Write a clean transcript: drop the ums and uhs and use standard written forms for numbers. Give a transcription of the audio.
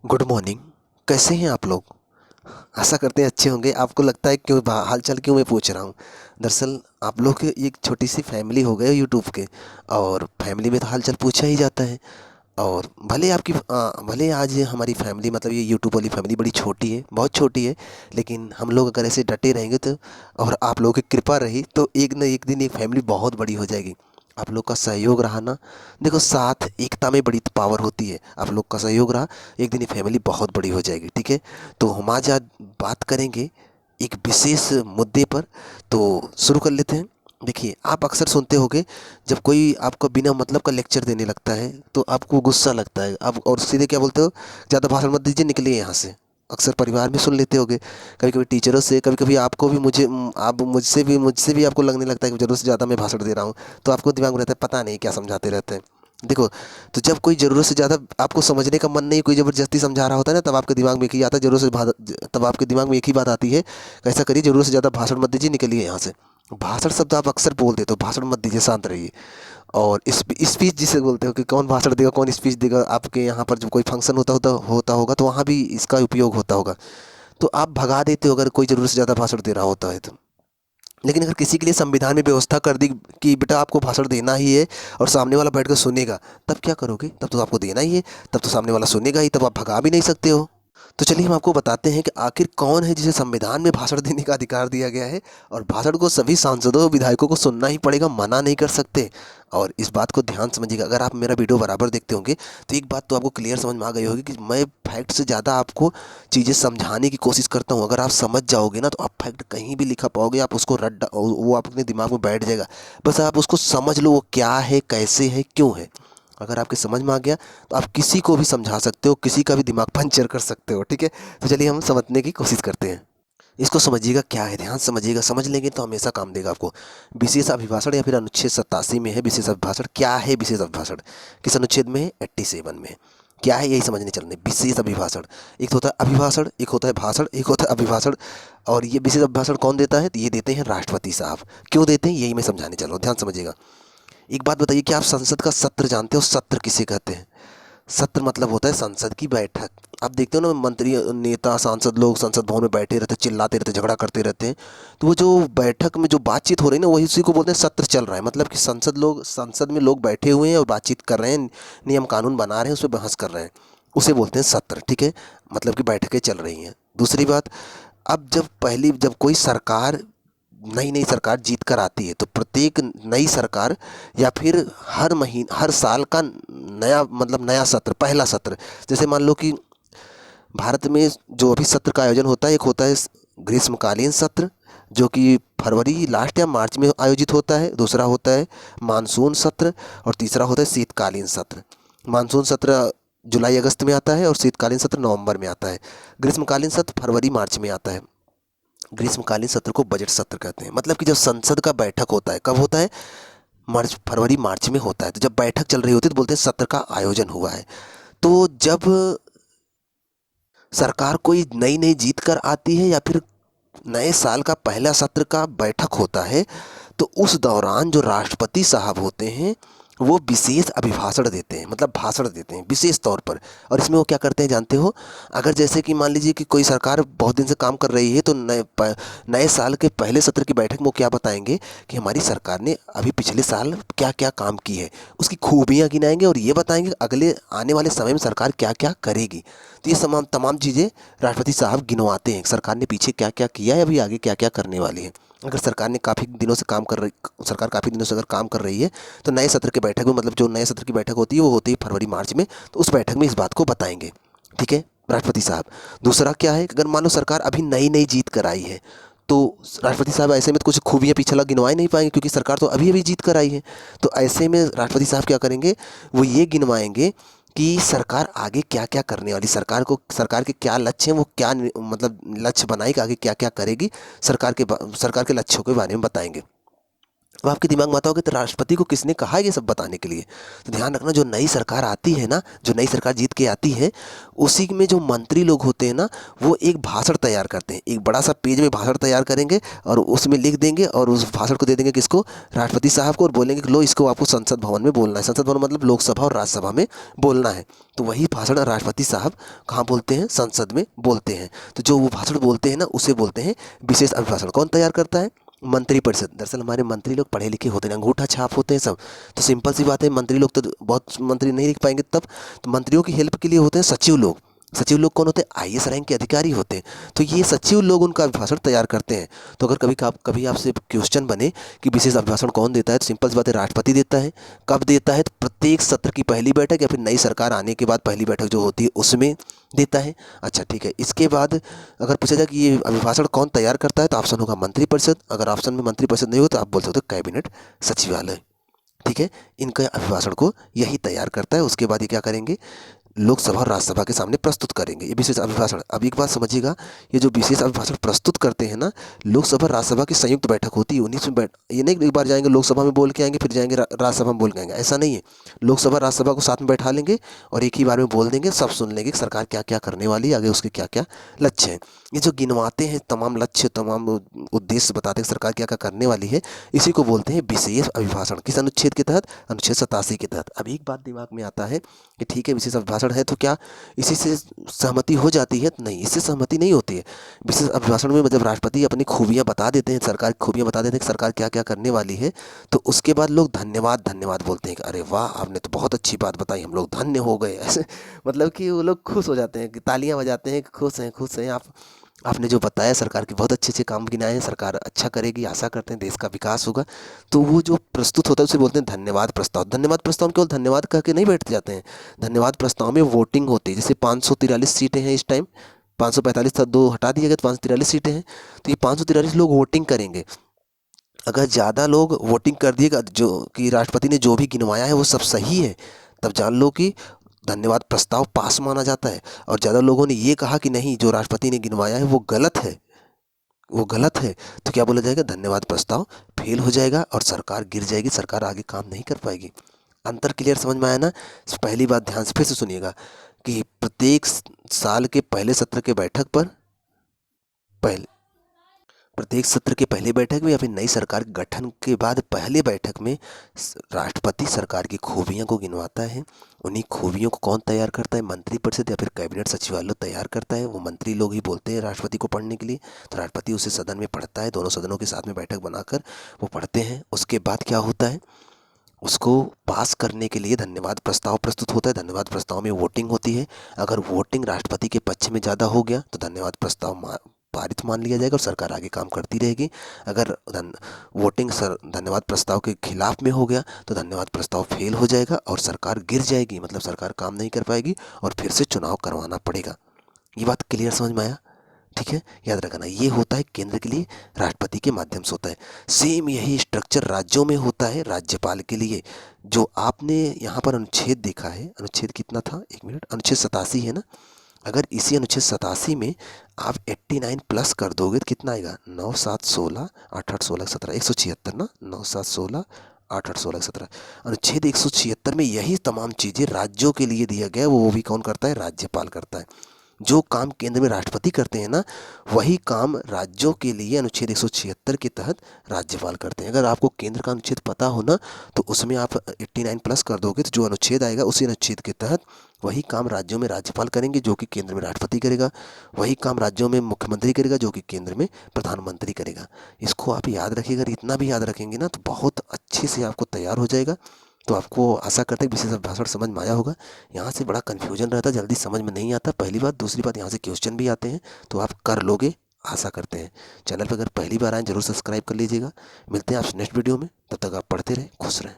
Good morning. कैसे हैं आप लोग? आशा करते हैं अच्छे होंगे। आपको लगता है क्यों हाल चाल क्यों मैं पूछ रहा हूँ? दरअसल आप लोग की एक छोटी सी फैमिली हो गए यूट्यूब के, और फैमिली में तो हाल चाल पूछा ही जाता है। और भले आज हमारी फैमिली मतलब ये यूट्यूब वाली फैमिली बड़ी छोटी है, बहुत छोटी है, लेकिन हम लोग अगर ऐसे डटे रहेंगे तो, और आप लोगों की कृपा रही तो एक न एक दिन ये फैमिली बहुत बड़ी हो जाएगी। आप लोग का सहयोग रहा ना, देखो साथ एकता में बड़ी पावर होती है। आप लोग का सहयोग रहा, एक दिन ये फैमिली बहुत बड़ी हो जाएगी। ठीक है, तो हम आज आज बात करेंगे एक विशेष मुद्दे पर। तो शुरू कर लेते हैं। देखिए, आप अक्सर सुनते होंगे, जब कोई आपको बिना मतलब का लेक्चर देने लगता है तो आपको गुस्सा लगता है, आप और सीधे क्या बोलते हो? ज़्यादा भाषण मत दीजिए, निकलिए यहाँ से। अक्सर परिवार में सुन लेते होंगे, कभी कभी टीचरों से, कभी कभी आपको भी, आप मुझसे भी आपको लगने लगता है कि ज़रूरत से ज़्यादा मैं भाषण दे रहा हूँ। तो आपको दिमाग में रहता है पता नहीं क्या समझाते रहते हैं। देखो, तो जब कोई ज़रूरत से ज़्यादा आपको समझने का मन नहीं, कोई ज़बरदस्ती समझा रहा होता है ना, तब आपके दिमाग में एक ही आता है, तब आपके दिमाग में एक ही बात आती है, ऐसा करिए, ज़रूरत से ज़्यादा भाषण मत दीजिए, निकलिए यहाँ से। भाषण शब्द आप अक्सर बोल देते हो, भाषण मत दीजिए, शांत रहिए। और स्पीच जिसे बोलते हो कि कौन भाषण देगा, कौन स्पीच देगा, आपके यहाँ पर जब कोई फंक्शन होता होगा तो वहाँ भी इसका उपयोग होता होगा। तो आप भगा देते हो अगर कोई ज़रूरत से ज़्यादा भाषण दे रहा होता है तो। लेकिन अगर किसी के लिए संविधान में व्यवस्था कर दी कि बेटा आपको भाषण देना ही है, और सामने वाला बैठ कर सुनेगा, तब क्या करोगे? तब तो आपको देना ही है, तब तो सामने वाला सुनेगा ही, तब आप भगा भी नहीं सकते हो। तो चलिए हम आपको बताते हैं कि आखिर कौन है जिसे संविधान में भाषण देने का अधिकार दिया गया है। और भाषण को सभी सांसदों और विधायकों को सुनना ही पड़ेगा, मना नहीं कर सकते। और इस बात को ध्यान समझिएगा, अगर आप मेरा वीडियो बराबर देखते होंगे तो एक बात तो आपको क्लियर समझ में आ गई होगी कि मैं फैक्ट से ज़्यादा आपको चीज़ें समझाने की कोशिश करता हूँ। अगर आप समझ जाओगे ना तो आप फैक्ट कहीं भी लिखा पाओगे, आप उसको वो आप अपने दिमाग में बैठ जाएगा। बस आप उसको समझ लो, वो क्या है, कैसे है, क्यों है। अगर आपके समझ में आ गया तो आप किसी को भी समझा सकते हो, किसी का भी दिमाग पंचर कर सकते हो। ठीक है, तो चलिए हम समझने की कोशिश करते हैं। इसको समझिएगा क्या है, ध्यान समझिएगा, समझ लेंगे तो हमेशा काम देगा आपको। विशेष अभिभाषण या फिर अनुच्छेद 87 में है विशेष अभिभाषण। क्या है विशेष अभिभाषण? किस अनुच्छेद में है? 87 में है। क्या है यही समझने चलने। विशेष अभिभाषण, एक तो होता है अभिभाषण, एक होता है भाषण, एक होता है अभिभाषण। और ये विशेष अभिभाषण कौन देता है? तो ये देते हैं राष्ट्रपति साहब। क्यों देते हैं यही मैं समझाने चल रहा हूँ, ध्यान समझिएगा। एक बात बताइए, क्या आप संसद का सत्र जानते हो? सत्र किसे कहते हैं? सत्र मतलब होता है संसद की बैठक। आप देखते हो ना, मंत्री, नेता, सांसद लोग संसद भवन में बैठे रहते, चिल्लाते रहते, झगड़ा करते रहते हैं। तो वो जो बैठक में जो बातचीत हो रही है ना, वही उसी को बोलते हैं सत्र चल रहा है। मतलब कि संसद में लोग बैठे हुए हैं और बातचीत कर रहे हैं, नियम कानून बना रहे हैं, उस पर बहस कर रहे हैं, उसे बोलते हैं सत्र। ठीक है, मतलब कि बैठकें चल रही हैं। दूसरी बात, अब जब कोई सरकार, नई नई सरकार जीत कर आती है, तो प्रत्येक नई सरकार या फिर हर महीने, हर साल का नया, मतलब नया सत्र, पहला सत्र। जैसे मान लो कि भारत में जो अभी सत्र का आयोजन होता है, एक होता है ग्रीष्मकालीन सत्र, जो कि फरवरी लास्ट या मार्च में आयोजित होता है। दूसरा होता है मानसून सत्र, और तीसरा होता है शीतकालीन सत्र। मानसून सत्र जुलाई अगस्त में आता है और शीतकालीन सत्र नवंबर में आता है। ग्रीष्मकालीन सत्र फरवरी मार्च में आता है। ग्रीष्मकालीन सत्र को बजट सत्र कहते हैं। मतलब कि जब संसद का बैठक होता है, कब होता है? मार्च, फरवरी मार्च में होता है। तो जब बैठक चल रही होती है तो बोलते हैं सत्र का आयोजन हुआ है। तो जब सरकार कोई नई नई जीत कर आती है या फिर नए साल का पहला सत्र का बैठक होता है, तो उस दौरान जो राष्ट्रपति साहब होते हैं, वो विशेष अभिभाषण देते हैं, मतलब भाषण देते हैं विशेष तौर पर। और इसमें वो क्या करते हैं जानते हो? अगर जैसे कि मान लीजिए कि कोई सरकार बहुत दिन से काम कर रही है, तो नए साल के पहले सत्र की बैठक में वो क्या बताएंगे कि हमारी सरकार ने अभी पिछले साल क्या क्या काम की है, उसकी खूबियाँ गिनाएंगे, और ये बताएंगे अगले आने वाले समय में सरकार क्या क्या करेगी। तो ये तमाम तमाम चीज़ें राष्ट्रपति साहब गिनवाते हैं, सरकार ने पीछे क्या क्या किया है, अभी आगे क्या क्या करने वाली है। अगर सरकार काफ़ी दिनों से अगर काम कर रही है, तो नए सत्र की बैठक में, मतलब जो नए सत्र की बैठक होती है वो होती है फरवरी मार्च में, तो उस बैठक में इस बात को बताएंगे। ठीक है, राष्ट्रपति साहब। दूसरा क्या है कि अगर मान लो सरकार अभी नई नई जीत कर आई है, तो राष्ट्रपति साहब ऐसे में तो कुछ खूबियाँ पीछे गिनवा ही नहीं पाएंगे, क्योंकि सरकार तो अभी अभी जीत कर आई है। तो ऐसे में राष्ट्रपति साहब क्या करेंगे, वो ये गिनवाएंगे कि सरकार आगे क्या क्या करने वाली, सरकार के क्या लक्ष्य हैं, वो क्या मतलब लक्ष्य बनाएगी, आगे क्या क्या करेगी, सरकार के लक्ष्यों के बारे में बताएंगे। तो आपके दिमाग में आता होगा तो राष्ट्रपति को किसने कहा है ये सब बताने के लिए। तो ध्यान रखना, जो नई सरकार आती है ना, जो नई सरकार जीत के आती है, उसी में जो मंत्री लोग होते हैं ना, वो एक भाषण तैयार करते हैं, एक बड़ा सा पेज में भाषण तैयार करेंगे और उसमें लिख देंगे और उस भाषण को दे देंगे किसको, राष्ट्रपति साहब को, और बोलेंगे कि लो इसको आपको संसद भवन में बोलना है। संसद भवन मतलब लोकसभा और राज्यसभा में बोलना है। तो वही भाषण राष्ट्रपति साहब कहाँ बोलते हैं, संसद में बोलते हैं। तो जो वो भाषण बोलते हैं ना, उसे बोलते हैं विशेष अभिभाषण। कौन तैयार करता है, मंत्रिपरिषद। दरअसल हमारे मंत्री लोग पढ़े लिखे होते हैं, अंगूठा छाप होते हैं सब। तो सिंपल सी बात है, मंत्री लोग तो बहुत मंत्री नहीं लिख पाएंगे तब, तो मंत्रियों की हेल्प के लिए होते हैं सचिव लोग। सचिव लोग कौन होते हैं, आईएएस रैंक के अधिकारी होते हैं। तो ये सचिव लोग उनका अभिभाषण तैयार करते हैं। तो अगर कभी आपसे क्वेश्चन बने कि विशेष अभिभाषण कौन देता है, तो सिंपल सी बात है, राष्ट्रपति देता है। कब देता है, तो प्रत्येक सत्र की पहली बैठक या फिर नई सरकार आने के बाद पहली बैठक जो होती है उसमें देता है। अच्छा ठीक है, इसके बाद अगर पूछा जाए कि ये अभिभाषण कौन तैयार करता है, तो ऑप्शन होगा मंत्रिपरिषद। अगर ऑप्शन में मंत्रिपरिषद नहीं हो तो आप बोल सकते हो कैबिनेट सचिवालय। ठीक है, इनका अभिभाषण को यही तैयार करता है। उसके बाद ये क्या करेंगे, लोकसभा और राज्यसभा के सामने प्रस्तुत करेंगे ये विशेष अभिभाषण। अब एक बात समझिएगा, ये जो विशेष अभिभाषण प्रस्तुत करते हैं ना, लोकसभा राज्यसभा की संयुक्त बैठक होती है, उन्हीं में ये नहीं एक बार जाएंगे लोकसभा में बोल के आएंगे फिर जाएंगे राज्यसभा में बोल के आएंगे, ऐसा नहीं है। लोकसभा राज्यसभा को साथ में बैठा लेंगे और एक ही बार में बोल देंगे, सब सुन लेंगे कि सरकार क्या क्या करने वाली है, आगे उसके क्या क्या लक्ष्य हैं। ये जो गिनवाते हैं तमाम लक्ष्य, तमाम उद्देश्य बताते हैं सरकार क्या क्या करने वाली है, इसी को बोलते हैं विशेष अभिभाषण। किस अनुच्छेद के तहत, अनुच्छेद 87 के तहत। अब एक बात दिमाग में आता है कि ठीक है विशेष अभिभाषण है तो क्या इसी से सहमति हो जाती है, नहीं, इससे सहमति नहीं होती है। विशेष अभिभाषण में जब राष्ट्रपति अपनी खूबियां बता देते हैं, सरकार की खूबियां बता देते हैं कि सरकार क्या क्या करने वाली है, तो उसके बाद लोग धन्यवाद धन्यवाद बोलते हैं कि अरे वाह आपने तो बहुत अच्छी बात बताई, हम लोग धन्य हो गए, ऐसे मतलब कि वो लोग खुश हो जाते हैं, कि तालियां बजाते हैं, खुश हैं खुश हैं, आपने जो बताया सरकार के बहुत अच्छे अच्छे काम गिनाए हैं, सरकार अच्छा करेगी, आशा करते हैं देश का विकास होगा। तो वो जो प्रस्तुत होता है उसे बोलते हैं धन्यवाद प्रस्ताव। धन्यवाद प्रस्ताव में केवल धन्यवाद कह के नहीं बैठ जाते हैं, धन्यवाद प्रस्ताव में वोटिंग होती है। जैसे 543 सीटें हैं इस टाइम, 545 था, 2 हटा दिया गया तो 543 सीटें हैं। तो ये 543 लोग वोटिंग करेंगे। अगर ज़्यादा लोग वोटिंग कर दिएगा, जो कि राष्ट्रपति ने जो भी गिनवाया है वो सब सही है, तब जान लो कि धन्यवाद प्रस्ताव पास माना जाता है। और ज़्यादा लोगों ने ये कहा कि नहीं जो राष्ट्रपति ने गिनवाया है वो गलत है, वो गलत है, तो क्या बोला जाएगा, धन्यवाद प्रस्ताव फेल हो जाएगा और सरकार गिर जाएगी, सरकार आगे काम नहीं कर पाएगी। अंतर क्लियर समझ में आया ना। पहली बात ध्यान से फिर से सुनिएगा कि प्रत्येक साल के पहले सत्र के बैठक पर, पहले प्रत्येक सत्र के पहले बैठक में या फिर नई सरकार गठन के बाद पहले बैठक में राष्ट्रपति सरकार की खूबियों को गिनवाता है। उन्हीं खूबियों को कौन तैयार करता है, मंत्रिपरिषद या फिर कैबिनेट सचिवालय तैयार करता है। वो मंत्री लोग ही बोलते हैं राष्ट्रपति को पढ़ने के लिए, तो राष्ट्रपति उसे सदन में पढ़ता है, दोनों सदनों के साथ में बैठक बनाकर वो पढ़ते हैं। उसके बाद क्या होता है, उसको पास करने के लिए धन्यवाद प्रस्ताव प्रस्तुत होता है। धन्यवाद प्रस्ताव में वोटिंग होती है। अगर वोटिंग राष्ट्रपति के पक्ष में ज़्यादा हो गया तो धन्यवाद प्रस्ताव पारित मान लिया जाएगा और सरकार आगे काम करती रहेगी। अगर वोटिंग धन्यवाद प्रस्ताव के खिलाफ में हो गया तो धन्यवाद प्रस्ताव फेल हो जाएगा और सरकार गिर जाएगी, मतलब सरकार काम नहीं कर पाएगी और फिर से चुनाव करवाना पड़ेगा। ये बात क्लियर समझ में आया? ठीक है, याद रखना, ये होता है केंद्र के लिए, राष्ट्रपति के माध्यम से होता है। सेम यही स्ट्रक्चर राज्यों में होता है राज्यपाल के लिए। जो आपने यहाँ पर अनुच्छेद देखा है, अनुच्छेद कितना था, एक मिनट, अनुच्छेद 87 है ना। अगर इसी अनुच्छेद 87 में आप 89 प्लस कर दोगे तो कितना आएगा, 9 7 16 8 8 16 17, 176 ना, 9 7 16 8 8 16 17। अनुच्छेद 176 में यही तमाम चीज़ें राज्यों के लिए दिया गया है, वो भी कौन करता है, राज्यपाल करता है। जो काम केंद्र में राष्ट्रपति करते हैं ना, वही काम राज्यों के लिए अनुच्छेद 176 के तहत राज्यपाल करते हैं। अगर आपको केंद्र का अनुच्छेद पता हो ना, तो उसमें आप 89 प्लस कर दोगे तो जो अनुच्छेद आएगा उसी अनुच्छेद के तहत वही काम राज्यों में राज्यपाल करेंगे, जो कि केंद्र में राष्ट्रपति करेगा। वही काम राज्यों में मुख्यमंत्री करेगा, जो कि केंद्र में प्रधानमंत्री करेगा। इसको आप याद रखिएगा, अगर इतना भी याद रखेंगे ना तो बहुत अच्छे से आपको तैयार हो जाएगा। तो आपको आशा करते हैं विशेष अभिभाषण समझ में आया होगा। यहाँ से बड़ा कन्फ्यूजन रहता है, जल्दी समझ में नहीं आता, पहली बात। दूसरी बात, यहाँ से क्वेश्चन भी आते हैं, तो आप कर लोगे, आशा करते हैं। चैनल पर अगर पहली बार आए जरूर सब्सक्राइब कर लीजिएगा। मिलते हैं आपसे नेक्स्ट वीडियो में, तब तक आप पढ़ते रहें, खुश रहें।